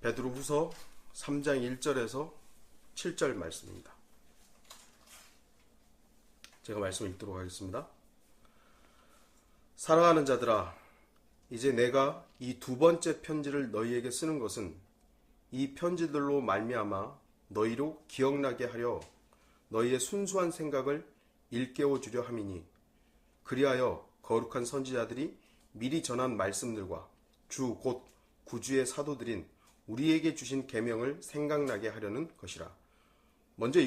베드로후서 3장 1절에서 7절 말씀입니다. 제가 말씀을 읽도록 하겠습니다. 사랑하는 자들아, 이제 내가 이 두 번째 편지를 너희에게 쓰는 것은 이 편지들로 말미암아 너희로 기억나게 하려 너희의 순수한 생각을 일깨워 주려 함이니, 그리하여 거룩한 선지자들이 미리 전한 말씀들과 주 곧 구주의 사도들인 우리에게 주신 계명을 생각나게 하려는 것이라. 먼저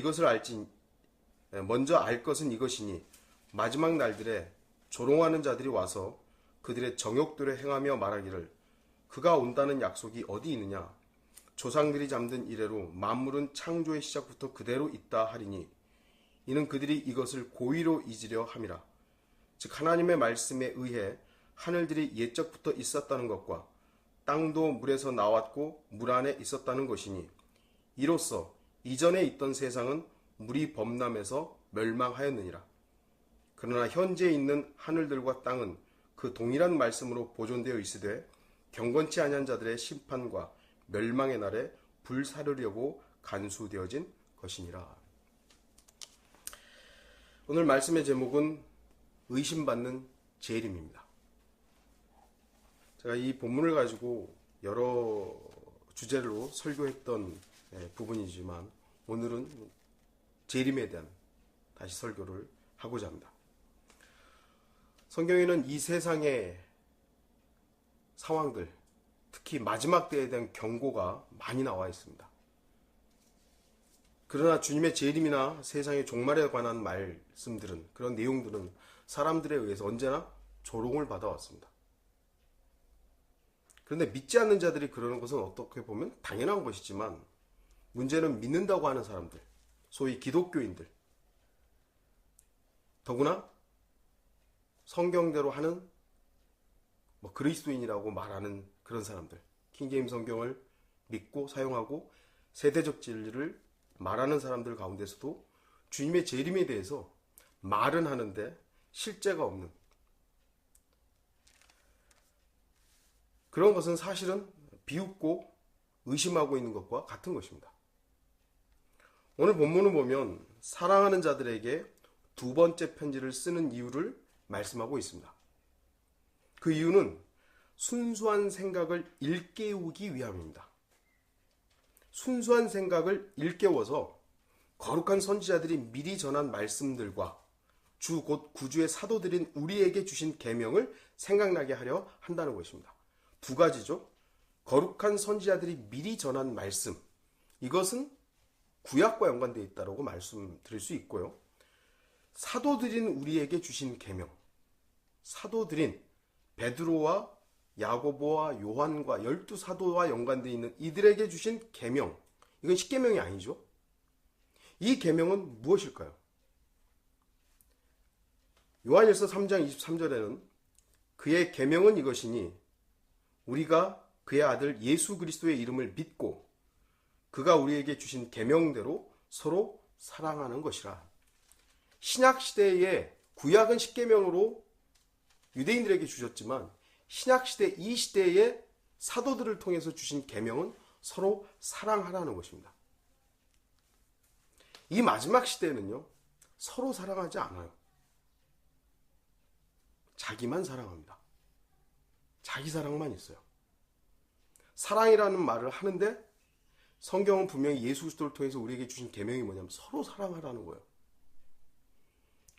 알 것은 이것이니, 마지막 날들에 조롱하는 자들이 와서 그들의 정욕들을 행하며 말하기를 그가 온다는 약속이 어디 있느냐. 조상들이 잠든 이래로 만물은 창조의 시작부터 그대로 있다 하리니, 이는 그들이 이것을 고의로 잊으려 함이라. 즉 하나님의 말씀에 의해 하늘들이 옛적부터 있었다는 것과 땅도 물에서 나왔고 물 안에 있었다는 것이니, 이로써 이전에 있던 세상은 물이 범람해서 멸망하였느니라. 그러나 현재 있는 하늘들과 땅은 그 동일한 말씀으로 보존되어 있으되 경건치 아니한 자들의 심판과 멸망의 날에 불사르려고 간수되어진 것이니라. 오늘 말씀의 제목은 의심받는 재림입니다. 제가 이 본문을 가지고 여러 주제로 설교했던 부분이지만 오늘은 재림에 대한 다시 설교를 하고자 합니다. 성경에는 이 세상의 상황들, 특히 마지막 때에 대한 경고가 많이 나와 있습니다. 그러나 주님의 재림이나 세상의 종말에 관한 말씀들은, 그런 내용들은 사람들에 의해서 언제나 조롱을 받아왔습니다. 그런데 믿지 않는 자들이 그러는 것은 어떻게 보면 당연한 것이지만, 문제는 믿는다고 하는 사람들, 소위 기독교인들, 더구나 성경대로 하는 그리스도인이라고 말하는 그런 사람들, 킹제임 성경을 믿고 사용하고 세대적 진리를 말하는 사람들 가운데서도 주님의 재림에 대해서 말은 하는데 실제가 없는 그런 것은 사실은 비웃고 의심하고 있는 것과 같은 것입니다. 오늘 본문을 보면 사랑하는 자들에게 두 번째 편지를 쓰는 이유를 말씀하고 있습니다. 그 이유는 순수한 생각을 일깨우기 위함입니다. 순수한 생각을 일깨워서 거룩한 선지자들이 미리 전한 말씀들과 주 곧 구주의 사도들인 우리에게 주신 계명을 생각나게 하려 한다는 것입니다. 두 가지죠. 거룩한 선지자들이 미리 전한 말씀, 이것은 구약과 연관되어 있다고 말씀드릴 수 있고요. 사도들인 우리에게 주신 계명, 사도들인 베드로와 야고보와 요한과 12사도와 연관되어 있는 이들에게 주신 계명, 이건 십계명이 아니죠. 이 계명은 무엇일까요? 요한일서 3장 23절에는 그의 계명은 이것이니 우리가 그의 아들 예수 그리스도의 이름을 믿고 그가 우리에게 주신 계명대로 서로 사랑하는 것이라. 신약시대에 구약은 십계명으로 유대인들에게 주셨지만 신약시대 이 시대에 사도들을 통해서 주신 계명은 서로 사랑하라는 것입니다. 이 마지막 시대에는요, 서로 사랑하지 않아요. 자기만 사랑합니다. 자기 사랑만 있어요. 사랑이라는 말을 하는데 성경은 분명히 예수 그리스도를 통해서 우리에게 주신 계명이 뭐냐면 서로 사랑하라는 거예요.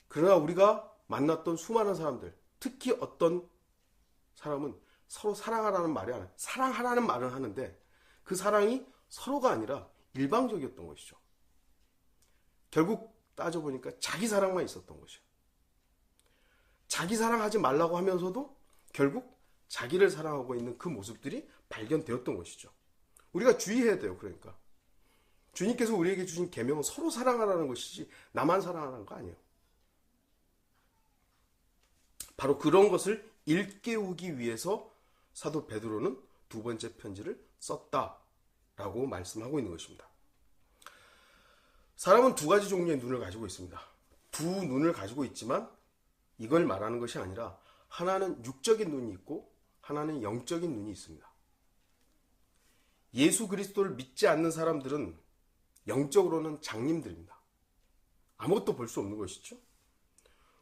그러나 우리가 만났던 수많은 사람들, 특히 어떤 사람은 서로 사랑하라는 말이 아니라 사랑하라는 말을 하는데 그 사랑이 서로가 아니라 일방적이었던 것이죠. 결국 따져보니까 자기 사랑만 있었던 것이에요. 자기 사랑하지 말라고 하면서도 결국 자기를 사랑하고 있는 그 모습들이 발견되었던 것이죠. 우리가 주의해야 돼요. 그러니까 주님께서 우리에게 주신 계명은 서로 사랑하라는 것이지 나만 사랑하라는 거 아니에요. 바로 그런 것을 일깨우기 위해서 사도 베드로는 두 번째 편지를 썼다라고 말씀하고 있는 것입니다. 사람은 두 가지 종류의 눈을 가지고 있습니다. 두 눈을 가지고 있지만 이걸 말하는 것이 아니라 하나는 육적인 눈이 있고 하나는 영적인 눈이 있습니다. 예수 그리스도를 믿지 않는 사람들은 영적으로는 장님들입니다. 아무것도 볼 수 없는 것이죠.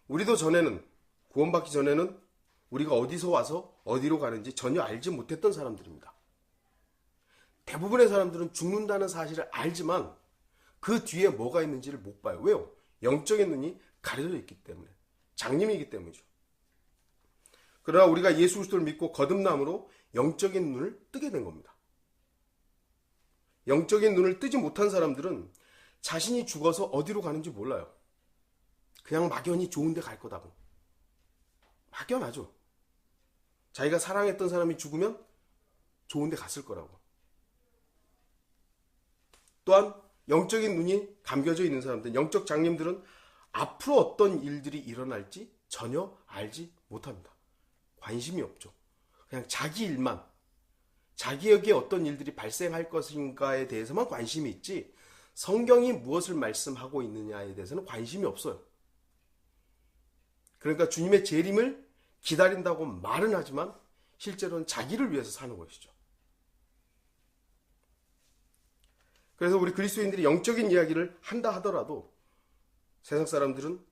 우리도 전에는, 구원받기 전에는 우리가 어디서 와서 어디로 가는지 전혀 알지 못했던 사람들입니다. 대부분의 사람들은 죽는다는 사실을 알지만 그 뒤에 뭐가 있는지를 못 봐요. 왜요? 영적인 눈이 가려져 있기 때문에. 장님이기 때문이죠. 그러나 우리가 예수 그리스도를 믿고 거듭남으로 영적인 눈을 뜨게 된 겁니다. 영적인 눈을 뜨지 못한 사람들은 자신이 죽어서 어디로 가는지 몰라요. 그냥 막연히 좋은 데 갈 거다고. 막연하죠. 자기가 사랑했던 사람이 죽으면 좋은 데 갔을 거라고. 또한 영적인 눈이 감겨져 있는 사람들, 영적 장님들은 앞으로 어떤 일들이 일어날지 전혀 알지 못합니다. 관심이 없죠. 그냥 자기 일만, 자기에게 어떤 일들이 발생할 것인가에 대해서만 관심이 있지 성경이 무엇을 말씀하고 있느냐에 대해서는 관심이 없어요. 그러니까 주님의 재림을 기다린다고 말은 하지만 실제로는 자기를 위해서 사는 것이죠. 그래서 우리 그리스도인들이 영적인 이야기를 한다 하더라도 세상 사람들은,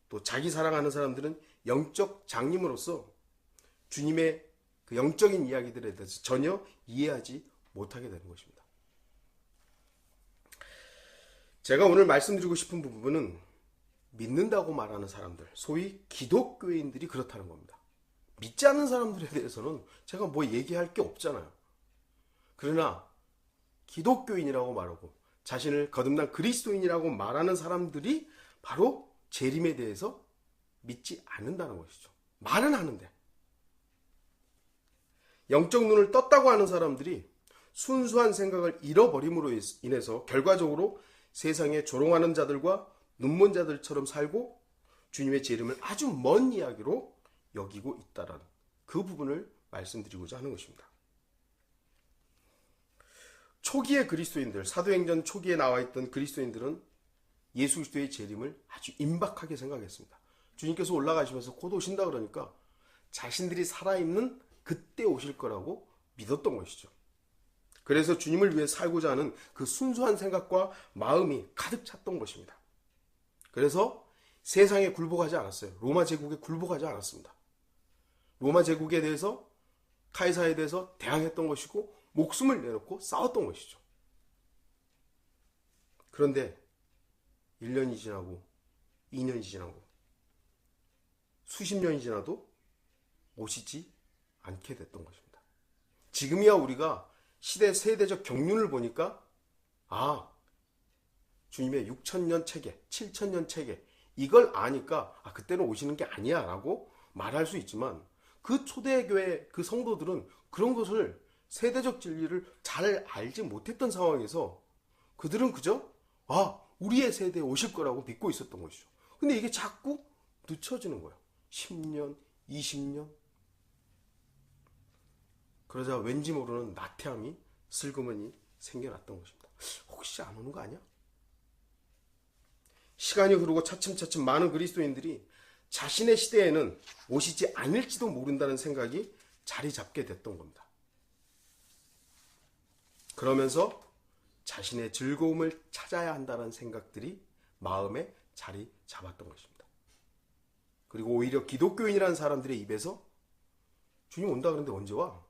또 자기 사랑하는 사람들은 영적 장님으로서 주님의 그 영적인 이야기들에 대해서 전혀 이해하지 못하게 되는 것입니다. 제가 오늘 말씀드리고 싶은 부분은 믿는다고 말하는 사람들, 소위 기독교인들이 그렇다는 겁니다. 믿지 않는 사람들에 대해서는 제가 뭐 얘기할 게 없잖아요. 그러나 기독교인이라고 말하고 자신을 거듭난 그리스도인이라고 말하는 사람들이 바로 재림에 대해서 믿지 않는다는 것이죠. 말은 하는데. 영적 눈을 떴다고 하는 사람들이 순수한 생각을 잃어버림으로 인해서 결과적으로 세상에 조롱하는 자들과 눈먼 자들처럼 살고 주님의 재림을 아주 먼 이야기로 여기고 있다는 그 부분을 말씀드리고자 하는 것입니다. 초기의 그리스도인들, 사도행전 초기에 나와 있던 그리스도인들은 예수 그리스도의 재림을 아주 임박하게 생각했습니다. 주님께서 올라가시면서 곧 오신다 그러니까 자신들이 살아있는 그때 오실 거라고 믿었던 것이죠. 그래서 주님을 위해 살고자 하는 그 순수한 생각과 마음이 가득 찼던 것입니다. 그래서 세상에 굴복하지 않았어요. 로마 제국에 굴복하지 않았습니다. 로마 제국에 대해서, 카이사에 대해서 대항했던 것이고 목숨을 내놓고 싸웠던 것이죠. 그런데 1년이 지나고 2년이 지나고 수십 년이 지나도 오시지 않게 됐던 것입니다. 지금이야 우리가 시대 세대적 경륜을 보니까 주님의 6,000년 체계, 7,000년 체계 이걸 아니까 그때는 오시는 게 아니야 라고 말할 수 있지만 그 초대교회 그 성도들은 그런 것을 세대적 진리를 잘 알지 못했던 상황에서 그들은 그저 우리의 세대에 오실 거라고 믿고 있었던 것이죠. 근데 이게 자꾸 늦춰지는 거예요. 10년, 20년. 그러자 왠지 모르는 나태함이 슬그머니 생겨났던 것입니다. 혹시 안 오는 거 아니야? 시간이 흐르고 차츰차츰 많은 그리스도인들이 자신의 시대에는 오시지 않을지도 모른다는 생각이 자리 잡게 됐던 겁니다. 그러면서 자신의 즐거움을 찾아야 한다는 생각들이 마음에 자리 잡았던 것입니다. 그리고 오히려 기독교인이라는 사람들의 입에서 주님 온다 그러는데 언제 와?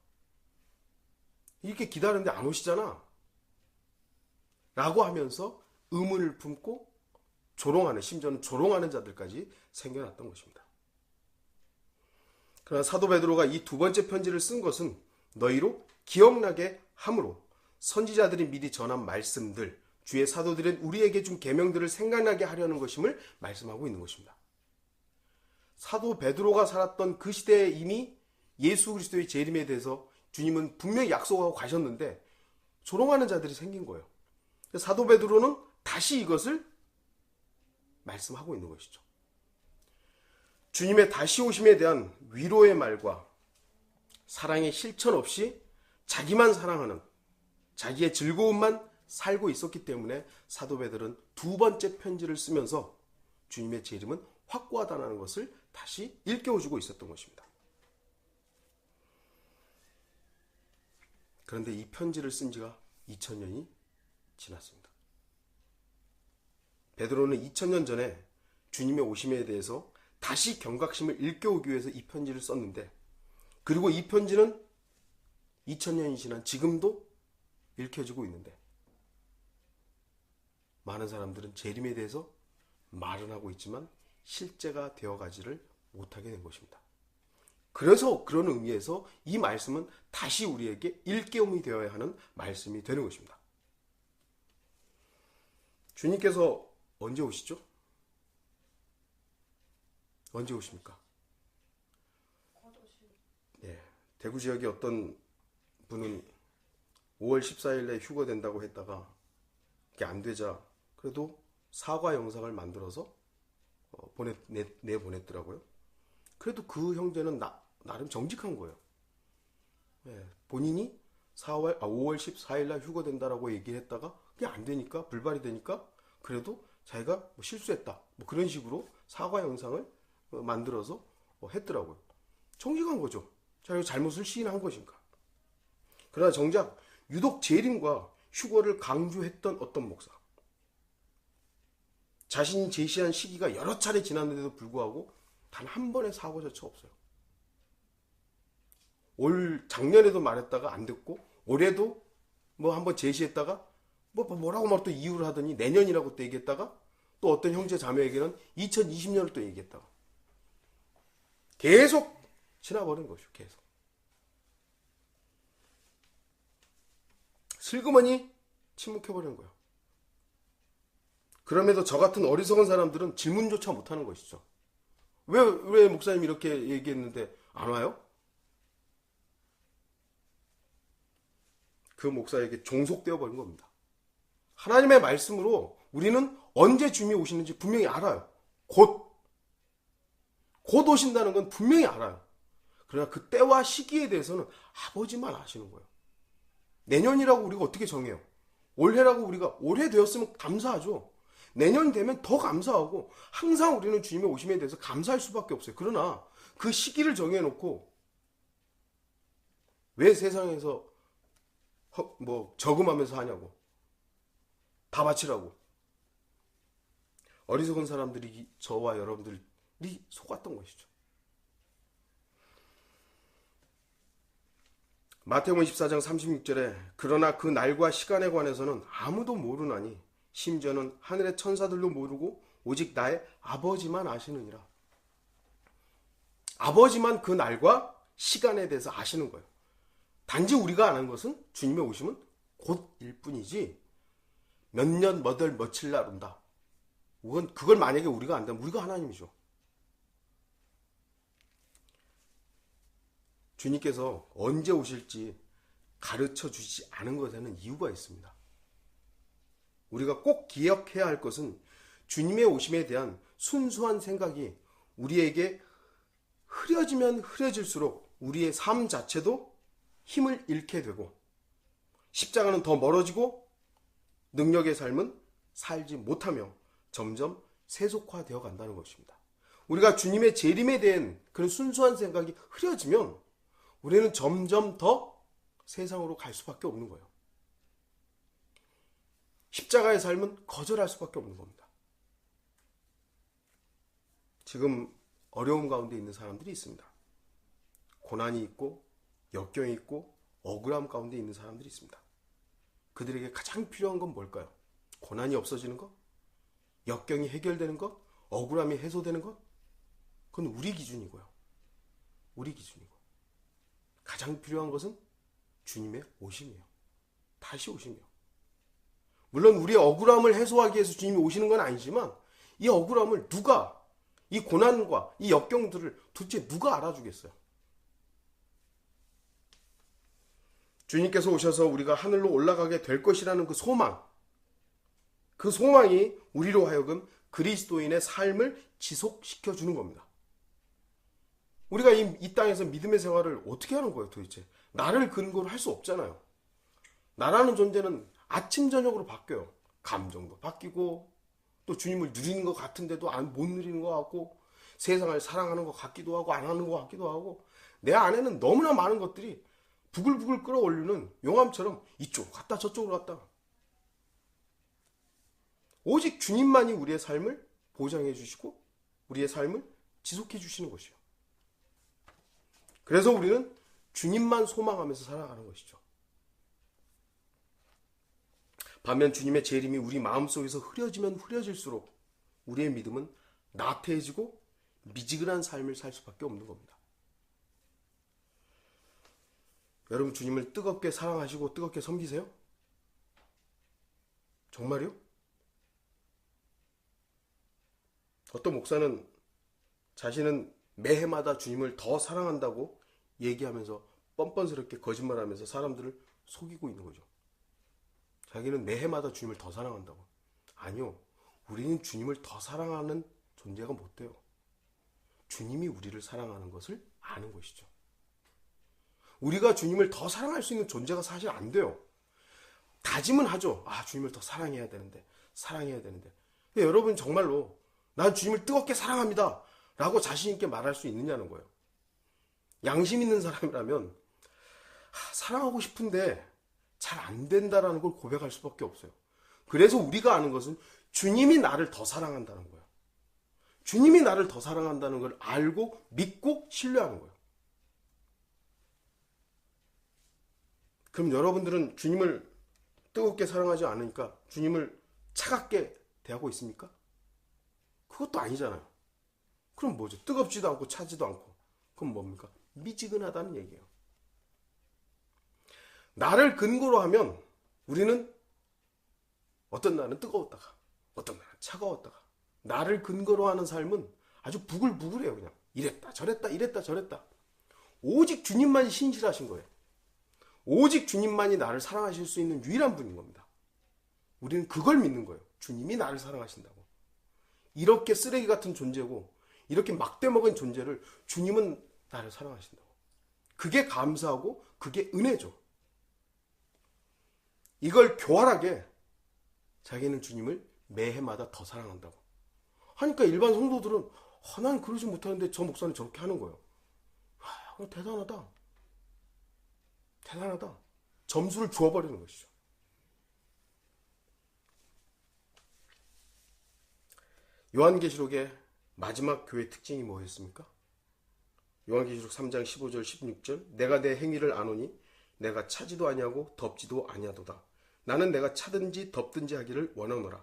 이렇게 기다리는데 안 오시잖아. 라고 하면서 의문을 품고 조롱하는, 심지어는 조롱하는 자들까지 생겨났던 것입니다. 그러나 사도 베드로가 이 두 번째 편지를 쓴 것은 너희로 기억나게 함으로 선지자들이 미리 전한 말씀들, 주의 사도들은 우리에게 준 계명들을 생각나게 하려는 것임을 말씀하고 있는 것입니다. 사도 베드로가 살았던 그 시대에 이미 예수 그리스도의 재림에 대해서 주님은 분명히 약속하고 가셨는데 조롱하는 자들이 생긴 거예요. 사도 베드로는 다시 이것을 말씀하고 있는 것이죠. 주님의 다시 오심에 대한 위로의 말과 사랑의 실천 없이 자기만 사랑하는, 자기의 즐거움만 살고 있었기 때문에 사도 베드로는 두 번째 편지를 쓰면서 주님의 재림은 확고하다는 것을 다시 일깨워주고 있었던 것입니다. 그런데 이 편지를 쓴 지가 2000년이 지났습니다. 베드로는 2000년 전에 주님의 오심에 대해서 다시 경각심을 일깨우기 위해서 이 편지를 썼는데, 그리고 이 편지는 2000년이 지난 지금도 읽혀지고 있는데, 많은 사람들은 재림에 대해서 말은 하고 있지만 실제가 되어가지를 못하게 된 것입니다. 그래서 그런 의미에서 이 말씀은 다시 우리에게 일깨움이 되어야 하는 말씀이 되는 것입니다. 주님께서 언제 오시죠? 언제 오십니까? 예, 대구 지역의 어떤 분은 5월 14일에 휴거된다고 했다가 그게 안 되자 그래도 사과 영상을 만들어서 내보냈더라고요. 그래도 그 형제는 나름 정직한 거예요. 예, 본인이 5월 14일 날 휴거된다라고 얘기를 했다가 그게 안 되니까, 불발이 되니까 그래도 자기가 뭐 실수했다, 뭐 그런 식으로 사과 영상을 만들어서 했더라고요. 정직한 거죠. 자기가 잘못을 시인한 것인가. 그러나 정작 유독 재림과 휴거를 강조했던 어떤 목사, 자신이 제시한 시기가 여러 차례 지났는데도 불구하고 단 한 번의 사고조차 없어요. 작년에도 말했다가 안 됐고, 올해도 뭐 한번 제시했다가 뭐라고 막 또 이유를 하더니 내년이라고 또 얘기했다가, 또 어떤 형제 자매에게는 2020년을 또 얘기했다가 계속 지나버린 것이죠. 계속 슬그머니 침묵해버리는 거예요. 그럼에도 저 같은 어리석은 사람들은 질문조차 못하는 것이죠. 왜 목사님 이렇게 얘기했는데 안 와요? 그 목사에게 종속되어 버린 겁니다. 하나님의 말씀으로 우리는 언제 주님이 오시는지 분명히 알아요. 곧 오신다는 건 분명히 알아요. 그러나 그 때와 시기에 대해서는 아버지만 아시는 거예요. 내년이라고 우리가 어떻게 정해요? 올해라고 우리가 올해 되었으면 감사하죠. 내년 되면 더 감사하고, 항상 우리는 주님의 오심에 대해서 감사할 수밖에 없어요. 그러나 그 시기를 정해놓고 왜 세상에서 저금하면서 하냐고, 다 바치라고. 어리석은 사람들이 저와 여러분들이 속았던 것이죠. 마태복음 14장 36절에 그러나 그 날과 시간에 관해서는 아무도 모르나니 심지어는 하늘의 천사들도 모르고 오직 나의 아버지만 아시느니라. 아버지만 그 날과 시간에 대해서 아시는 거예요. 단지 우리가 아는 것은 주님의 오심은 곧일 뿐이지, 몇 년, 몇 월, 며칠 날 온다, 그걸 만약에 우리가 안다면 우리가 하나님이죠. 주님께서 언제 오실지 가르쳐 주지 않은 것에는 이유가 있습니다. 우리가 꼭 기억해야 할 것은 주님의 오심에 대한 순수한 생각이 우리에게 흐려지면 흐려질수록 우리의 삶 자체도 힘을 잃게 되고, 십자가는 더 멀어지고 능력의 삶은 살지 못하며 점점 세속화되어 간다는 것입니다. 우리가 주님의 재림에 대한 그런 순수한 생각이 흐려지면 우리는 점점 더 세상으로 갈 수밖에 없는 거예요. 십자가의 삶은 거절할 수밖에 없는 겁니다. 지금 어려움 가운데 있는 사람들이 있습니다. 고난이 있고 역경이 있고 억울함 가운데 있는 사람들이 있습니다. 그들에게 가장 필요한 건 뭘까요? 고난이 없어지는 것? 역경이 해결되는 것? 억울함이 해소되는 것? 그건 우리 기준이고요. 우리 기준이고. 가장 필요한 것은 주님의 오심이에요. 다시 오심이에요. 물론 우리의 억울함을 해소하기 위해서 주님이 오시는 건 아니지만, 이 억울함을 이 고난과 이 역경들을 도대체 누가 알아주겠어요? 주님께서 오셔서 우리가 하늘로 올라가게 될 것이라는 그 소망이 우리로 하여금 그리스도인의 삶을 지속시켜 주는 겁니다. 우리가 이 땅에서 믿음의 생활을 어떻게 하는 거예요, 도대체? 나를 근거로 할 수 없잖아요. 나라는 존재는 아침 저녁으로 바뀌어요. 감정도 바뀌고, 또 주님을 누리는 것 같은데도 못 누리는 것 같고, 세상을 사랑하는 것 같기도 하고 안 하는 것 같기도 하고, 내 안에는 너무나 많은 것들이 부글부글 끌어올리는 용암처럼 이쪽으로 갔다 저쪽으로 갔다. 오직 주님만이 우리의 삶을 보장해 주시고 우리의 삶을 지속해 주시는 것이요. 그래서 우리는 주님만 소망하면서 살아가는 것이죠. 반면 주님의 재림이 우리 마음속에서 흐려지면 흐려질수록 우리의 믿음은 나태해지고 미지근한 삶을 살 수밖에 없는 겁니다. 여러분, 주님을 뜨겁게 사랑하시고 뜨겁게 섬기세요? 정말요? 어떤 목사는 자신은 매해마다 주님을 더 사랑한다고 얘기하면서 뻔뻔스럽게 거짓말하면서 사람들을 속이고 있는 거죠. 자기는 매해마다 주님을 더 사랑한다고. 아니요. 우리는 주님을 더 사랑하는 존재가 못 돼요. 주님이 우리를 사랑하는 것을 아는 것이죠. 우리가 주님을 더 사랑할 수 있는 존재가 사실 안 돼요. 다짐은 하죠. 주님을 더 사랑해야 되는데. 근데 여러분 정말로 난 주님을 뜨겁게 사랑합니다 라고 자신 있게 말할 수 있느냐는 거예요. 양심 있는 사람이라면 사랑하고 싶은데 잘 안 된다라는 걸 고백할 수밖에 없어요. 그래서 우리가 아는 것은 주님이 나를 더 사랑한다는 거예요. 주님이 나를 더 사랑한다는 걸 알고 믿고 신뢰하는 거예요. 그럼 여러분들은 주님을 뜨겁게 사랑하지 않으니까 주님을 차갑게 대하고 있습니까? 그것도 아니잖아요. 그럼 뭐죠? 뜨겁지도 않고 차지도 않고. 그럼 뭡니까? 미지근하다는 얘기예요. 나를 근거로 하면 우리는 어떤 날은 뜨거웠다가 어떤 날은 차가웠다가 나를 근거로 하는 삶은 아주 부글부글해요. 그냥 이랬다 저랬다. 오직 주님만이 신실하신 거예요. 오직 주님만이 나를 사랑하실 수 있는 유일한 분인 겁니다. 우리는 그걸 믿는 거예요. 주님이 나를 사랑하신다고. 이렇게 쓰레기 같은 존재고 이렇게 막대먹은 존재를 주님은 나를 사랑하신다고. 그게 감사하고 그게 은혜죠. 이걸 교활하게 자기는 주님을 매해마다 더 사랑한다고 하니까 일반 성도들은 난 그러지 못하는데 저 목사는 저렇게 하는 거예요. 대단하다. 점수를 주어버리는 것이죠. 요한계시록의 마지막 교회 특징이 뭐였습니까? 요한계시록 3장 15절 16절 내가 내 행위를 아노니 내가 차지도 아니하고 덥지도 아니하도다. 나는 내가 차든지 덥든지 하기를 원하노라.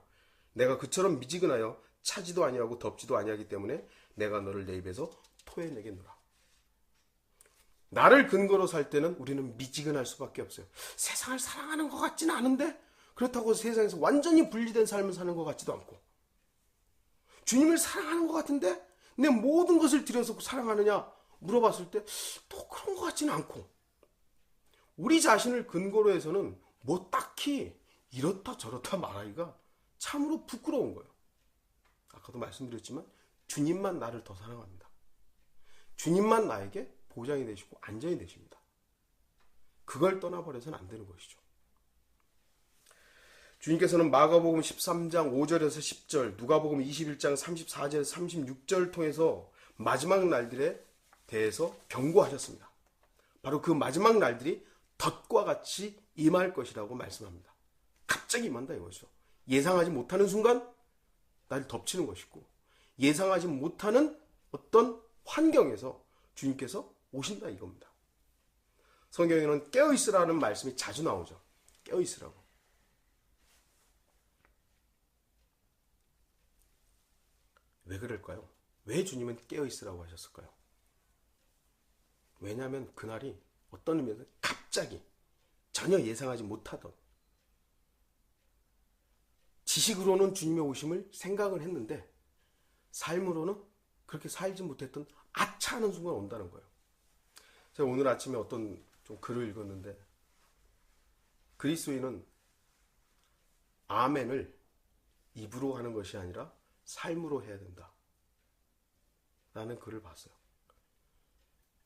내가 그처럼 미지근하여 차지도 아니하고 덥지도 아니하기 때문에 내가 너를 내 입에서 토해내겠노라. 나를 근거로 살 때는 우리는 미지근할 수밖에 없어요. 세상을 사랑하는 것 같지는 않은데 그렇다고 세상에서 완전히 분리된 삶을 사는 것 같지도 않고 주님을 사랑하는 것 같은데 내 모든 것을 들여서 사랑하느냐 물어봤을 때 또 그런 것 같지는 않고 우리 자신을 근거로 해서는 뭐 딱히 이렇다 저렇다 말하기가 참으로 부끄러운 거예요. 아까도 말씀드렸지만 주님만 나를 더 사랑합니다. 주님만 나에게 보장이 되시고 안전이 되십니다. 그걸 떠나버려서는 안 되는 것이죠. 주님께서는 마가복음 13장 5절에서 10절, 누가복음 21장 34절에서 36절 통해서 마지막 날들에 대해서 경고하셨습니다. 바로 그 마지막 날들이 덫과 같이 임할 것이라고 말씀합니다. 갑자기 임한다 이거죠. 예상하지 못하는 순간 날 덮치는 것이고 예상하지 못하는 어떤 환경에서 주님께서 오신다 이겁니다. 성경에는 깨어있으라는 말씀이 자주 나오죠. 깨어있으라고. 왜 그럴까요? 왜 주님은 깨어있으라고 하셨을까요? 왜냐하면 그날이 어떤 의미에서 갑자기 전혀 예상하지 못하던 지식으로는 주님의 오심을 생각을 했는데 삶으로는 그렇게 살지 못했던 아차하는 순간 온다는 거예요. 제가 오늘 아침에 어떤 좀 글을 읽었는데 그리스도인은 아멘을 입으로 하는 것이 아니라 삶으로 해야 된다 라는 글을 봤어요.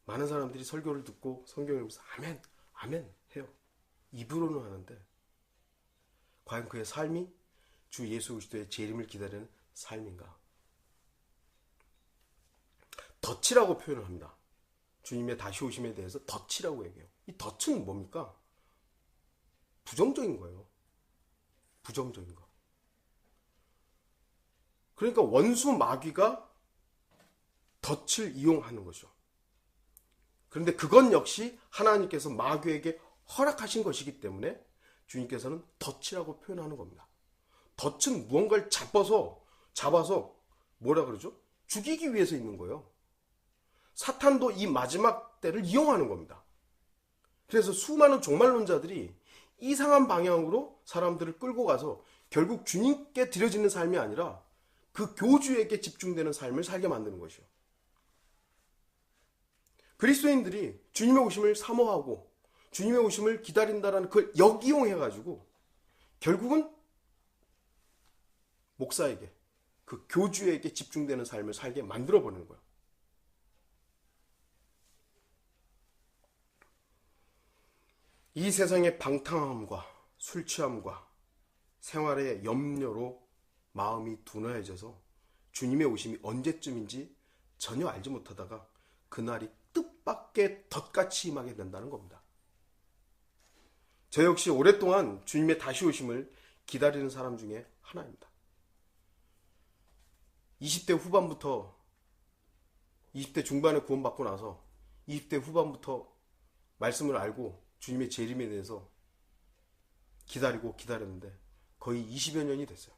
많은 사람들이 설교를 듣고 성경을 보면서 아멘, 아멘 해요. 입으로는 하는데 과연 그의 삶이 주 예수 그리스도의 재림을 기다리는 삶인가? 덫이라고 표현을 합니다. 주님의 다시 오심에 대해서 덫이라고 얘기해요. 이 덫은 뭡니까? 부정적인 거예요. 부정적인 거. 그러니까 원수 마귀가 덫을 이용하는 거죠. 그런데 그건 역시 하나님께서 마귀에게 허락하신 것이기 때문에 주님께서는 덫이라고 표현하는 겁니다. 덫은 무언가를 잡아서 뭐라 그러죠? 죽이기 위해서 있는 거예요. 사탄도 이 마지막 때를 이용하는 겁니다. 그래서 수많은 종말론자들이 이상한 방향으로 사람들을 끌고 가서 결국 주님께 드려지는 삶이 아니라 그 교주에게 집중되는 삶을 살게 만드는 것이요. 그리스도인들이 주님의 오심을 사모하고 주님의 오심을 기다린다라는 그걸 역이용해가지고 결국은 목사에게 그 교주에게 집중되는 삶을 살게 만들어버리는 거예요. 이 세상의 방탕함과 술 취함과 생활의 염려로 마음이 둔화해져서 주님의 오심이 언제쯤인지 전혀 알지 못하다가 그날이 뜻밖의 덫같이 임하게 된다는 겁니다. 저 역시 오랫동안 주님의 다시 오심을 기다리는 사람 중에 하나입니다. 20대 후반부터 20대 중반에 구원받고 나서 20대 후반부터 말씀을 알고 주님의 재림에 대해서 기다렸는데 거의 20여 년이 됐어요.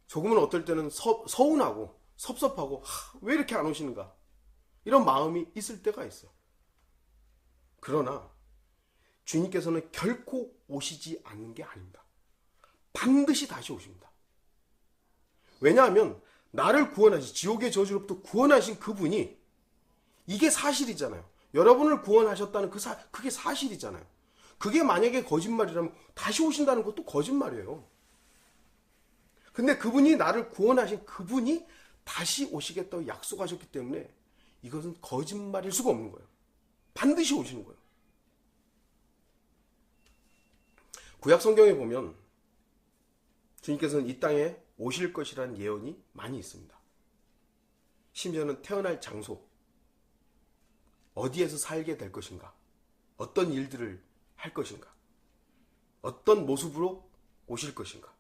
조금은 어떨 때는 서운하고 섭섭하고 왜 이렇게 안 오시는가 이런 마음이 있을 때가 있어요. 그러나 주님께서는 결코 오시지 않는 게 아닙니다. 반드시 다시 오십니다. 왜냐하면 나를 구원하신 지옥의 저주로부터 구원하신 그분이 이게 사실이잖아요. 여러분을 구원하셨다는 그게 사실이잖아요. 그게 만약에 거짓말이라면 다시 오신다는 것도 거짓말이에요. 근데 그분이 나를 구원하신 그분이 다시 오시겠다고 약속하셨기 때문에 이것은 거짓말일 수가 없는 거예요. 반드시 오시는 거예요. 구약 성경에 보면 주님께서는 이 땅에 오실 것이라는 예언이 많이 있습니다. 심지어는 태어날 장소, 어디에서 살게 될 것인가, 어떤 일들을 할 것인가, 어떤 모습으로 오실 것인가.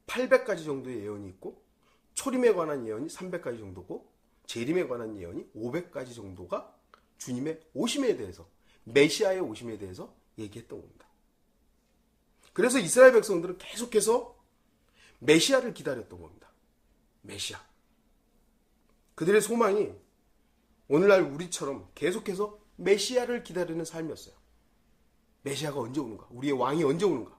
800가지 정도의 예언이 있고 초림에 관한 예언이 300가지 정도고 재림에 관한 예언이 500가지 정도가 주님의 오심에 대해서, 메시아의 오심에 대해서 얘기했던 겁니다. 그래서 이스라엘 백성들은 계속해서 메시아를 기다렸던 겁니다. 메시아. 그들의 소망이 오늘날 우리처럼 계속해서 메시아를 기다리는 삶이었어요. 메시아가 언제 오는가? 우리의 왕이 언제 오는가?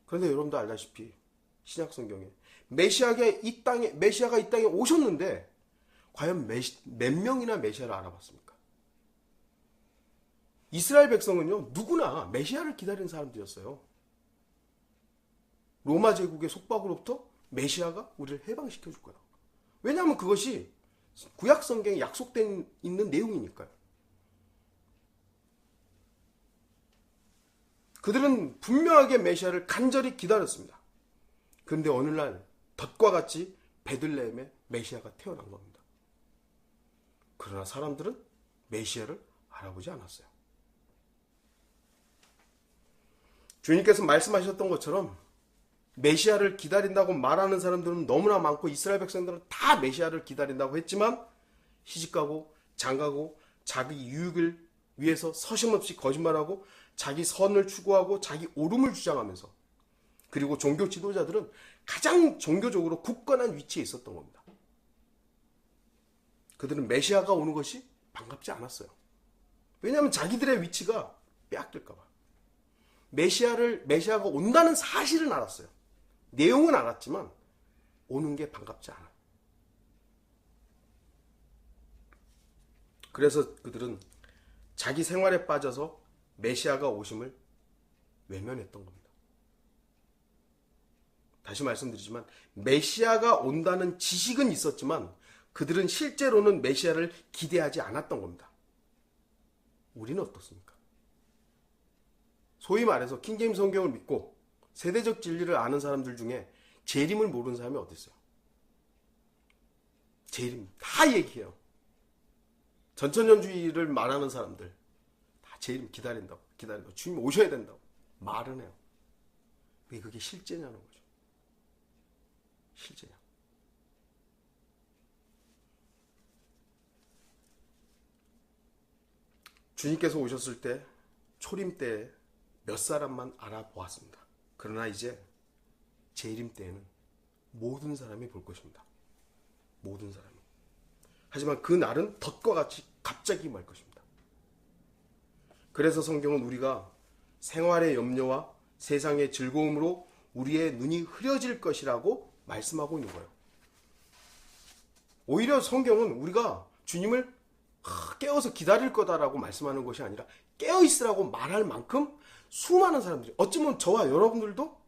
그런데 여러분도 알다시피 신약 성경에 메시아가 이 땅에 오셨는데 과연 몇 명이나 메시아를 알아봤습니까? 이스라엘 백성은요, 누구나 메시아를 기다리는 사람들이었어요. 로마 제국의 속박으로부터 메시아가 우리를 해방시켜 줄 거야. 왜냐하면 그것이 구약 성경에 약속된 있는 내용이니까요. 그들은 분명하게 메시아를 간절히 기다렸습니다. 그런데 어느 날 덫과 같이 베들레헴에 메시아가 태어난 겁니다. 그러나 사람들은 메시아를 알아보지 않았어요. 주님께서 말씀하셨던 것처럼 메시아를 기다린다고 말하는 사람들은 너무나 많고 이스라엘 백성들은 다 메시아를 기다린다고 했지만 시집가고 장가고 자기 유익을 위해서 서심없이 거짓말하고 자기 선을 추구하고 자기 옳음을 주장하면서, 그리고 종교 지도자들은 가장 종교적으로 굳건한 위치에 있었던 겁니다. 그들은 메시아가 오는 것이 반갑지 않았어요. 왜냐하면 자기들의 위치가 빼앗길까 봐. 메시아가 온다는 사실은 알았어요. 내용은 알았지만 오는 게 반갑지 않아요. 그래서 그들은 자기 생활에 빠져서 메시아가 오심을 외면했던 겁니다. 다시 말씀드리지만 메시아가 온다는 지식은 있었지만 그들은 실제로는 메시아를 기대하지 않았던 겁니다. 우리는 어떻습니까? 소위 말해서 킹제임스 성경을 믿고 세대적 진리를 아는 사람들 중에 재림을 모르는 사람이 어디 있어요? 재림 다 얘기해요. 전천년주의를 말하는 사람들 다 재림 기다린다고 주님 오셔야 된다고 말은 해요. 왜 그게 실제냐는 거죠. 실제냐. 주님께서 오셨을 때 초림 때에 몇 사람만 알아보았습니다. 그러나 이제 재림 때에는 모든 사람이 볼 것입니다. 모든 사람이. 하지만 그 날은 덫과 같이 갑자기 말 것입니다. 그래서 성경은 우리가 생활의 염려와 세상의 즐거움으로 우리의 눈이 흐려질 것이라고 말씀하고 있는 거예요. 오히려 성경은 우리가 주님을 깨어서 기다릴 거다라고 말씀하는 것이 아니라 깨어있으라고 말할 만큼 수많은 사람들이, 어쩌면 저와 여러분들도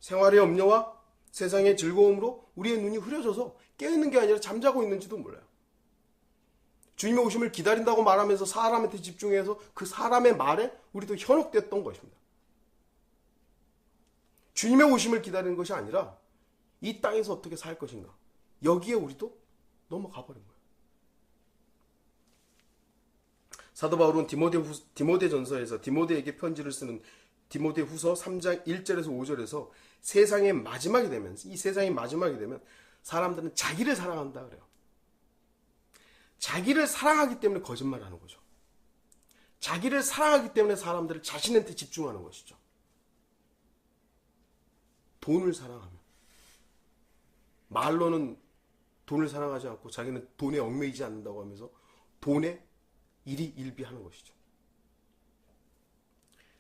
생활의 염려와 세상의 즐거움으로 우리의 눈이 흐려져서 깨어있는 게 아니라 잠자고 있는지도 몰라요. 주님의 오심을 기다린다고 말하면서 사람한테 집중해서 그 사람의 말에 우리도 현혹됐던 것입니다. 주님의 오심을 기다리는 것이 아니라 이 땅에서 어떻게 살 것인가, 여기에 우리도 넘어가 버린 거예요. 사도 바울은 디모데전서에서 디모데에게 편지를 쓰는 디모데후서 3장 1절에서 5절에서 세상의 마지막이 되면, 이 세상의 마지막이 되면 사람들은 자기를 사랑한다 그래요. 자기를 사랑하기 때문에 거짓말하는 거죠. 자기를 사랑하기 때문에 사람들을 자신한테 집중하는 것이죠. 돈을 사랑하며, 말로는 돈을 사랑하지 않고 자기는 돈에 얽매이지 않는다고 하면서 돈에 일희일비하는 것이죠.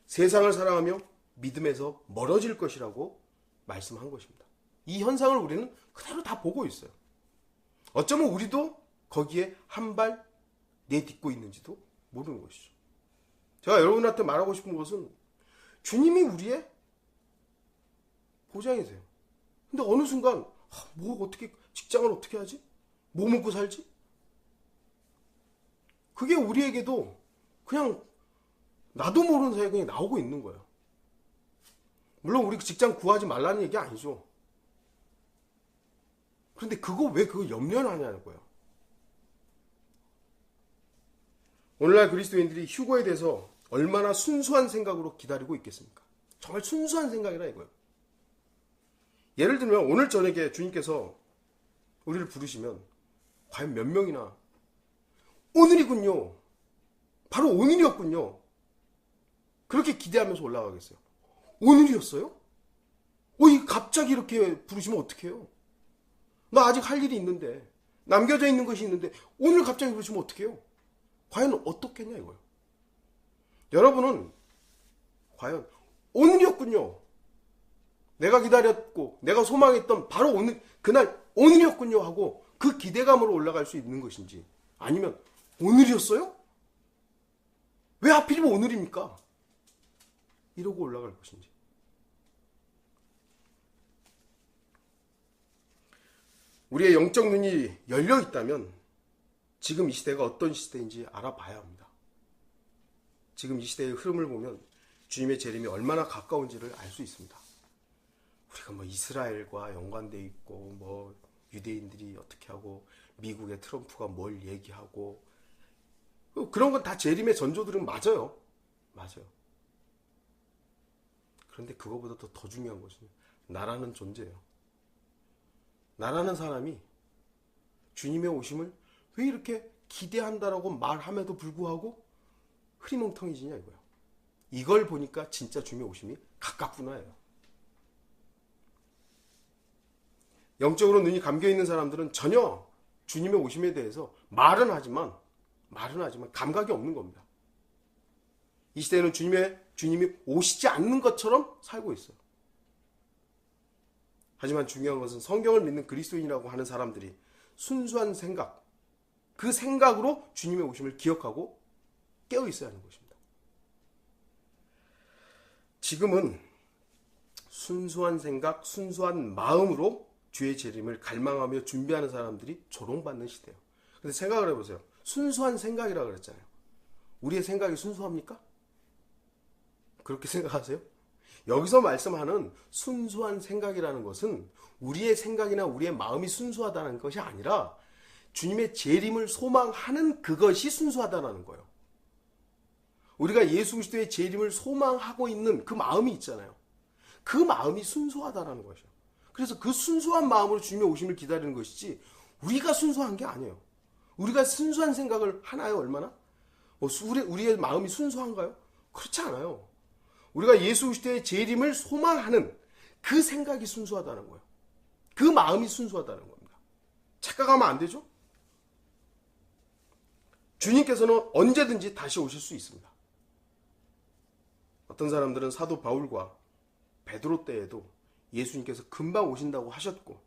세상을 사랑하며 믿음에서 멀어질 것이라고 말씀한 것입니다. 이 현상을 우리는 그대로 다 보고 있어요. 어쩌면 우리도 거기에 한 발 내딛고 있는지도 모르는 것이죠. 제가 여러분한테 말하고 싶은 것은 주님이 우리의 보장이세요. 근데 어느 순간 어떻게 직장을 어떻게 하지? 뭐 먹고 살지? 그게 우리에게도 그냥 나도 모르는 사이에 그냥 나오고 있는 거예요. 물론 우리 직장 구하지 말라는 얘기 아니죠. 그런데 왜 그거 염려를 하냐는 거예요. 오늘날 그리스도인들이 휴거에 대해서 얼마나 순수한 생각으로 기다리고 있겠습니까? 정말 순수한 생각이라 이거예요. 예를 들면 오늘 저녁에 주님께서 우리를 부르시면 과연 몇 명이나 오늘이군요, 바로 오늘이었군요, 그렇게 기대하면서 올라가겠어요? 오늘이었어요? 갑자기 이렇게 부르시면 어떡해요? 나 아직 할 일이 있는데, 남겨져 있는 것이 있는데 오늘 갑자기 부르시면 어떡해요? 과연 어떻겠냐 이거예요. 여러분은 과연 오늘이었군요, 내가 기다렸고 내가 소망했던 바로 오늘, 그날 오늘이었군요 하고 그 기대감으로 올라갈 수 있는 것인지, 아니면 오늘이었어요? 왜 하필이면 오늘입니까? 이러고 올라갈 것인지. 우리의 영적 눈이 열려 있다면 지금 이 시대가 어떤 시대인지 알아봐야 합니다. 지금 이 시대의 흐름을 보면 주님의 재림이 얼마나 가까운지를 알 수 있습니다. 우리가 이스라엘과 연관되어 있고 유대인들이 어떻게 하고 미국의 트럼프가 뭘 얘기하고 그런 건 다 재림의 전조들은 맞아요. 그런데 그거보다 더 중요한 것은 나라는 존재예요. 나라는 사람이 주님의 오심을 왜 이렇게 기대한다라고 말함에도 불구하고 흐리멍텅해지냐 이거예요. 이걸 보니까 진짜 주님의 오심이 가깝구나예요. 영적으로 눈이 감겨있는 사람들은 전혀 주님의 오심에 대해서 말은 하지만 감각이 없는 겁니다. 이 시대에는 주님이 오시지 않는 것처럼 살고 있어요. 하지만 중요한 것은 성경을 믿는 그리스도인이라고 하는 사람들이 순수한 생각, 그 생각으로 주님의 오심을 기억하고 깨어 있어야 하는 것입니다. 지금은 순수한 생각, 순수한 마음으로 주의 재림을 갈망하며 준비하는 사람들이 조롱받는 시대예요. 근데 생각을 해보세요. 순수한 생각이라고 그랬잖아요. 우리의 생각이 순수합니까? 그렇게 생각하세요? 여기서 말씀하는 순수한 생각이라는 것은 우리의 생각이나 우리의 마음이 순수하다는 것이 아니라 주님의 재림을 소망하는 그것이 순수하다는 거예요. 우리가 예수 그리스도의 재림을 소망하고 있는 그 마음이 있잖아요. 그 마음이 순수하다는 것이죠. 그래서 그 순수한 마음으로 주님의 오심을 기다리는 것이지 우리가 순수한 게 아니에요. 우리가 순수한 생각을 하나요? 얼마나? 우리의 마음이 순수한가요? 그렇지 않아요. 우리가 예수 그리스도의 재림을 소망하는 그 생각이 순수하다는 거예요. 그 마음이 순수하다는 겁니다. 착각하면 안 되죠? 주님께서는 언제든지 다시 오실 수 있습니다. 어떤 사람들은 사도 바울과 베드로 때에도 예수님께서 금방 오신다고 하셨고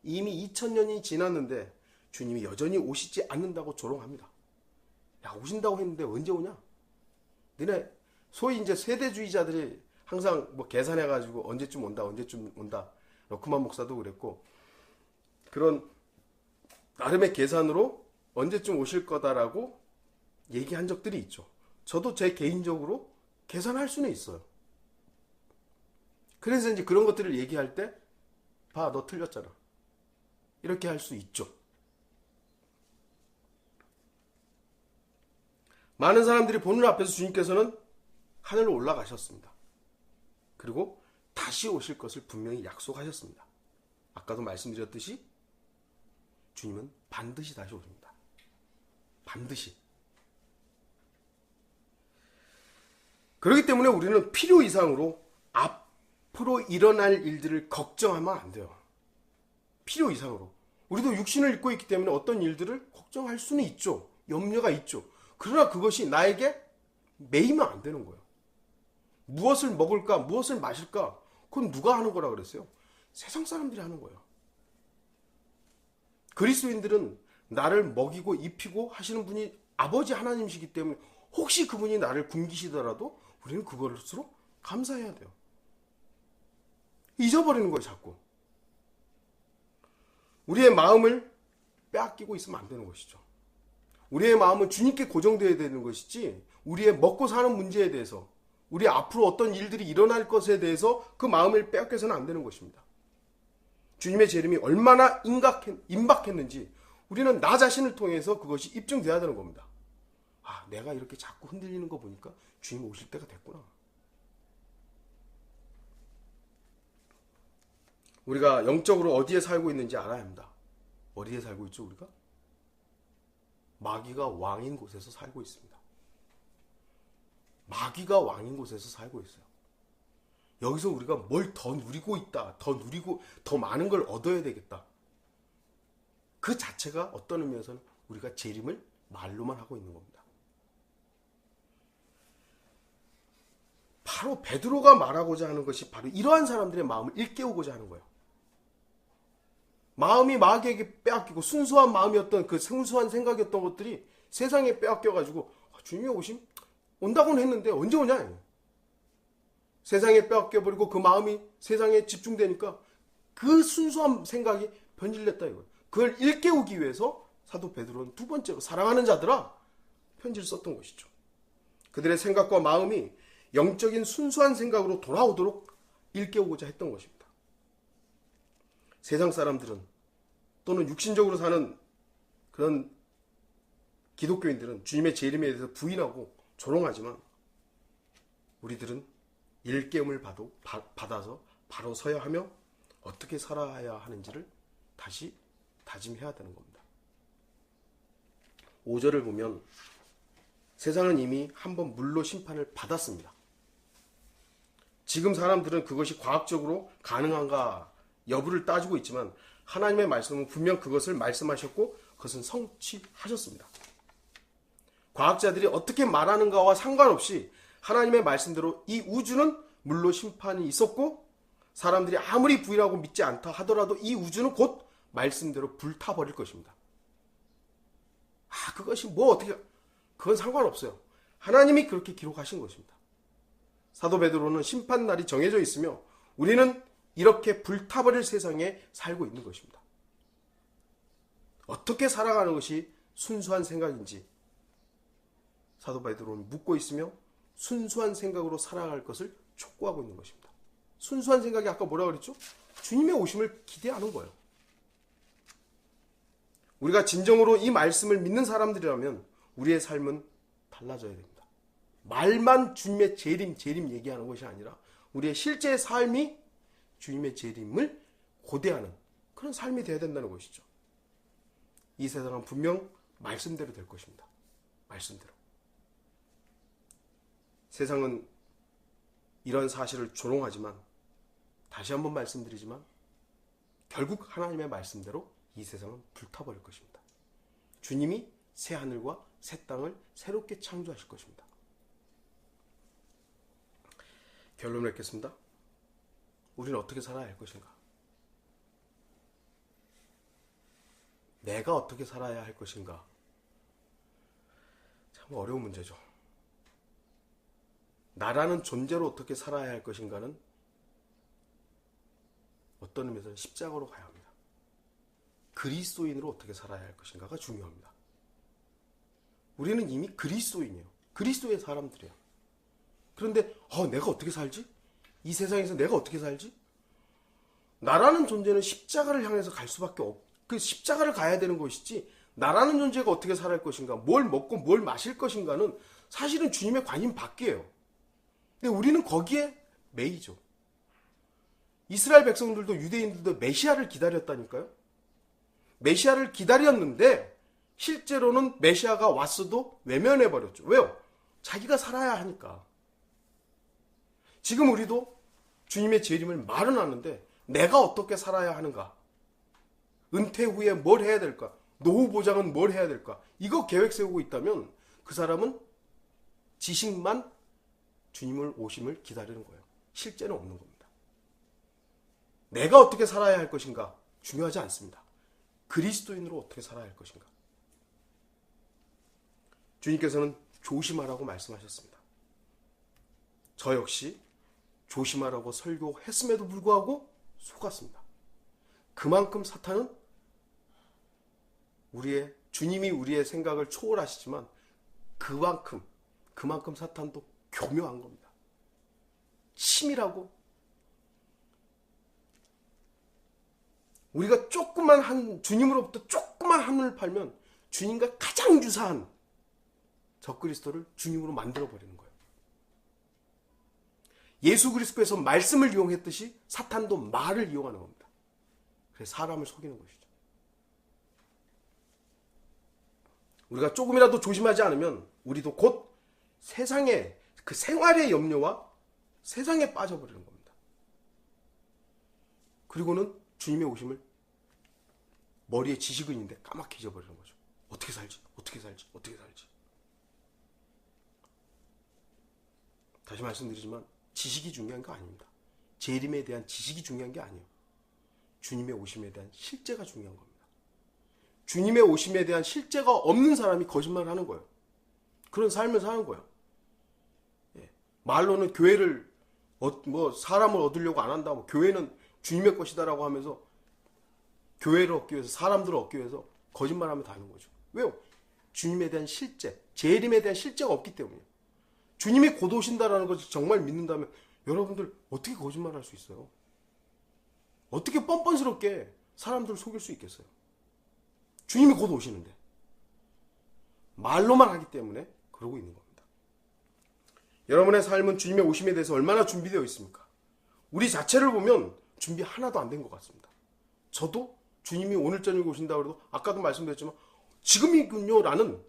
이미 2000년이 지났는데 주님이 여전히 오시지 않는다고 조롱합니다. 야, 오신다고 했는데 언제 오냐? 너네 소위 이제 세대주의자들이 항상 뭐 계산해가지고 언제쯤 온다. 러크만 목사도 그랬고 그런 나름의 계산으로 언제쯤 오실 거다라고 얘기한 적들이 있죠. 저도 제 개인적으로 계산할 수는 있어요. 그래서 이제 그런 것들을 얘기할 때 봐, 너 틀렸잖아. 이렇게 할 수 있죠. 많은 사람들이 보는 앞에서 주님께서는 하늘로 올라가셨습니다. 그리고 다시 오실 것을 분명히 약속하셨습니다. 아까도 말씀드렸듯이 주님은 반드시 다시 오십니다. 반드시. 그렇기 때문에 우리는 필요 이상으로 앞으로 일어날 일들을 걱정하면 안 돼요. 필요 이상으로. 우리도 육신을 입고 있기 때문에 어떤 일들을 걱정할 수는 있죠. 염려가 있죠. 그러나 그것이 나에게 매이면 안 되는 거예요. 무엇을 먹을까? 무엇을 마실까? 그건 누가 하는 거라 그랬어요? 세상 사람들이 하는 거예요. 그리스도인들은 나를 먹이고 입히고 하시는 분이 아버지 하나님이시기 때문에 혹시 그분이 나를 굶기시더라도 우리는 그것으로 감사해야 돼요. 잊어버리는 거예요, 자꾸. 우리의 마음을 빼앗기고 있으면 안 되는 것이죠. 우리의 마음은 주님께 고정되어야 되는 것이지 우리의 먹고 사는 문제에 대해서 우리 앞으로 어떤 일들이 일어날 것에 대해서 그 마음을 빼앗겨서는 안 되는 것입니다. 주님의 재림이 얼마나 임박했는지 우리는 나 자신을 통해서 그것이 입증돼야 되는 겁니다. 아, 내가 이렇게 자꾸 흔들리는 거 보니까 주님 오실 때가 됐구나. 우리가 영적으로 어디에 살고 있는지 알아야 합니다. 어디에 살고 있죠, 우리가? 마귀가 왕인 곳에서 살고 있습니다. 마귀가 왕인 곳에서 살고 있어요. 여기서 우리가 뭘 더 누리고 있다. 더 누리고 더 많은 걸 얻어야 되겠다. 그 자체가 어떤 의미에서는 우리가 재림을 말로만 하고 있는 겁니다. 바로 베드로가 말하고자 하는 것이 바로 이러한 사람들의 마음을 일깨우고자 하는 거예요. 마음이 마귀에게 빼앗기고 순수한 마음이었던 그 순수한 생각이었던 것들이 세상에 빼앗겨가지고 주님이 온다고는 했는데 언제 오냐? 세상에 빼앗겨버리고 그 마음이 세상에 집중되니까 그 순수한 생각이 변질됐다 이거예요. 그걸 일깨우기 위해서 사도 베드로는 두 번째로 사랑하는 자들아 편지를 썼던 것이죠. 그들의 생각과 마음이 영적인 순수한 생각으로 돌아오도록 일깨우고자 했던 것입니다. 세상 사람들은 또는 육신적으로 사는 그런 기독교인들은 주님의 재림에 대해서 부인하고 조롱하지만 우리들은 일깨움을 받아서 바로 서야 하며 어떻게 살아야 하는지를 다시 다짐해야 되는 겁니다. 5절을 보면 세상은 이미 한번 물로 심판을 받았습니다. 지금 사람들은 그것이 과학적으로 가능한가 여부를 따지고 있지만 하나님의 말씀은 분명 그것을 말씀하셨고 그것은 성취하셨습니다. 과학자들이 어떻게 말하는가와 상관없이 하나님의 말씀대로 이 우주는 물로 심판이 있었고 사람들이 아무리 부인하고 믿지 않다 하더라도 이 우주는 곧 말씀대로 불타버릴 것입니다. 그것이 그건 상관없어요. 하나님이 그렇게 기록하신 것입니다. 사도 베드로는 심판날이 정해져 있으며 우리는 이렇게 불타버릴 세상에 살고 있는 것입니다. 어떻게 살아가는 것이 순수한 생각인지 사도 베드로는 묻고 있으며 순수한 생각으로 살아갈 것을 촉구하고 있는 것입니다. 순수한 생각이 아까 뭐라고 그랬죠? 주님의 오심을 기대하는 거예요. 우리가 진정으로 이 말씀을 믿는 사람들이라면 우리의 삶은 달라져야 됩니다. 말만 주님의 재림 얘기하는 것이 아니라 우리의 실제 삶이 주님의 재림을 고대하는 그런 삶이 되어야 된다는 것이죠. 이 세상은 분명 말씀대로 될 것입니다. 말씀대로. 세상은 이런 사실을 조롱하지만, 다시 한번 말씀드리지만, 결국 하나님의 말씀대로 이 세상은 불타버릴 것입니다. 주님이 새 하늘과 새 땅을 새롭게 창조하실 것입니다. 결론을 맺겠습니다. 우리는 어떻게 살아야 할 것인가? 내가 어떻게 살아야 할 것인가? 참 어려운 문제죠. 나라는 존재로 어떻게 살아야 할 것인가는 어떤 의미에서는 십자가로 가야 합니다. 그리스도인으로 어떻게 살아야 할 것인가가 중요합니다. 우리는 이미 그리스도인이에요. 그리스도의 사람들이에요. 그런데 내가 어떻게 살지? 이 세상에서 내가 어떻게 살지? 나라는 존재는 십자가를 향해서 갈 수밖에 그 십자가를 가야 되는 것이지, 나라는 존재가 어떻게 살아갈 것인가, 뭘 먹고 뭘 마실 것인가는 사실은 주님의 관임 밖이에요. 근데 우리는 거기에 매이죠. 이스라엘 백성들도 유대인들도 메시아를 기다렸다니까요. 메시아를 기다렸는데 실제로는 메시아가 왔어도 외면해버렸죠. 왜요? 자기가 살아야 하니까. 지금 우리도 주님의 재림을 말은 하는데 내가 어떻게 살아야 하는가? 은퇴 후에 뭘 해야 될까? 노후 보장은 뭘 해야 될까? 이거 계획 세우고 있다면 그 사람은 지식만 주님을 오심을 기다리는 거예요. 실제는 없는 겁니다. 내가 어떻게 살아야 할 것인가? 중요하지 않습니다. 그리스도인으로 어떻게 살아야 할 것인가? 주님께서는 조심하라고 말씀하셨습니다. 저 역시 조심하라고 설교했음에도 불구하고 속았습니다. 그만큼 사탄은 주님이 우리의 생각을 초월하시지만 그만큼 사탄도 교묘한 겁니다. 치밀하고, 우리가 주님으로부터 조그만 한눈을 팔면 주님과 가장 유사한 적그리스도를 주님으로 만들어버리는 거예요. 예수 그리스도께서 말씀을 이용했듯이 사탄도 말을 이용하는 겁니다. 그래서 사람을 속이는 것이죠. 우리가 조금이라도 조심하지 않으면 우리도 곧 세상의 그 생활의 염려와 세상에 빠져버리는 겁니다. 그리고는 주님의 오심을 머리에 지식은 있는데 까맣게 잊어버리는 거죠. 어떻게 살지? 다시 말씀드리지만 지식이 중요한 거 아닙니다. 재림에 대한 지식이 중요한 게 아니에요. 주님의 오심에 대한 실제가 중요한 겁니다. 주님의 오심에 대한 실제가 없는 사람이 거짓말을 하는 거예요. 그런 삶을 사는 거예요. 말로는 교회를 사람을 얻으려고 안 한다, 교회는 주님의 것이다라고 하면서 교회를 얻기 위해서, 사람들을 얻기 위해서 거짓말하며 다는 거죠. 왜요? 주님에 대한 실제, 재림에 대한 실제가 없기 때문이에요. 주님이 곧 오신다라는 것을 정말 믿는다면 여러분들 어떻게 거짓말할 수 있어요? 어떻게 뻔뻔스럽게 사람들을 속일 수 있겠어요? 주님이 곧 오시는데 말로만 하기 때문에 그러고 있는 겁니다. 여러분의 삶은 주님의 오심에 대해서 얼마나 준비되어 있습니까? 우리 자체를 보면 준비 하나도 안 된 것 같습니다. 저도 주님이 오늘 저녁에 오신다고 해도 아까도 말씀드렸지만 지금이군요 라는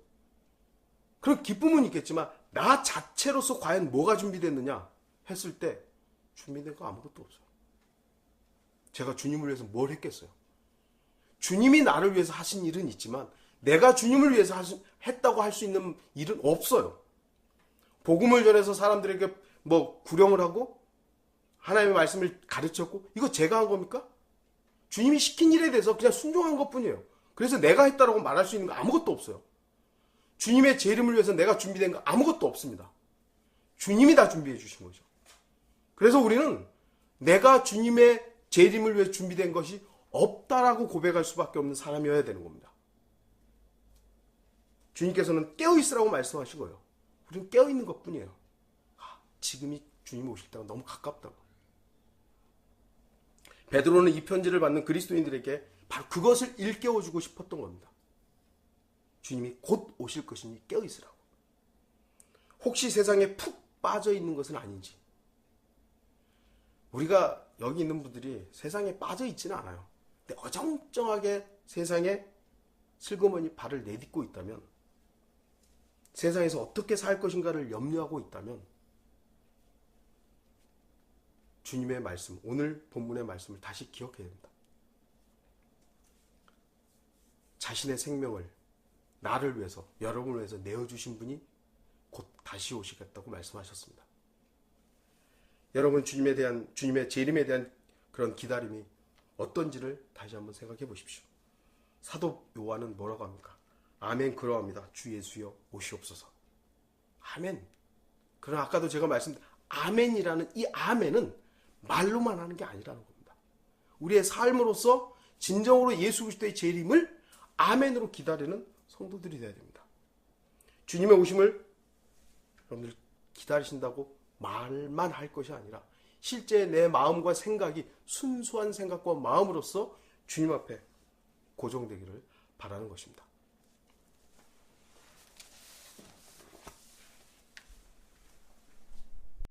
그런 기쁨은 있겠지만 나 자체로서 과연 뭐가 준비됐느냐 했을 때 준비된 거 아무것도 없어요. 제가 주님을 위해서 뭘 했겠어요? 주님이 나를 위해서 하신 일은 있지만 내가 주님을 위해서 했다고 할 수 있는 일은 없어요. 복음을 전해서 사람들에게 구령을 하고 하나님의 말씀을 가르쳤고 이거 제가 한 겁니까? 주님이 시킨 일에 대해서 그냥 순종한 것뿐이에요. 그래서 내가 했다라고 말할 수 있는 거 아무것도 없어요. 주님의 재림을 위해서 내가 준비된 거 아무것도 없습니다. 주님이 다 준비해 주신 거죠. 그래서 우리는 내가 주님의 재림을 위해 준비된 것이 없다라고 고백할 수밖에 없는 사람이어야 되는 겁니다. 주님께서는 깨어있으라고 말씀하신 거예요. 우리는 깨어있는 것뿐이에요. 지금이 주님이 오실 때가 너무 가깝다고. 베드로는 이 편지를 받는 그리스도인들에게 바로 그것을 일깨워주고 싶었던 겁니다. 주님이 곧 오실 것이니 깨어있으라고. 혹시 세상에 푹 빠져 있는 것은 아닌지. 우리가 여기 있는 분들이 세상에 빠져 있지는 않아요. 근데 어정쩡하게 세상에 슬그머니 발을 내딛고 있다면, 세상에서 어떻게 살 것인가를 염려하고 있다면, 주님의 말씀, 오늘 본문의 말씀을 다시 기억해야 됩니다. 자신의 생명을 나를 위해서, 여러분을 위해서 내어주신 분이 곧 다시 오시겠다고 말씀하셨습니다. 여러분, 주님의 재림에 대한 그런 기다림이 어떤지를 다시 한번 생각해 보십시오. 사도 요한은 뭐라고 합니까? 아멘, 그러합니다. 주 예수여 오시옵소서. 아멘. 그러나 아까도 제가 말씀드린 아멘이라는 이 아멘은 말로만 하는 게 아니라는 겁니다. 우리의 삶으로서 진정으로 예수 그리스도의 재림을 아멘으로 기다리는 성도들이 되어야 됩니다. 주님의 오심을 여러분들 기다리신다고 말만 할 것이 아니라 실제 내 마음과 생각이 순수한 생각과 마음으로서 주님 앞에 고정되기를 바라는 것입니다.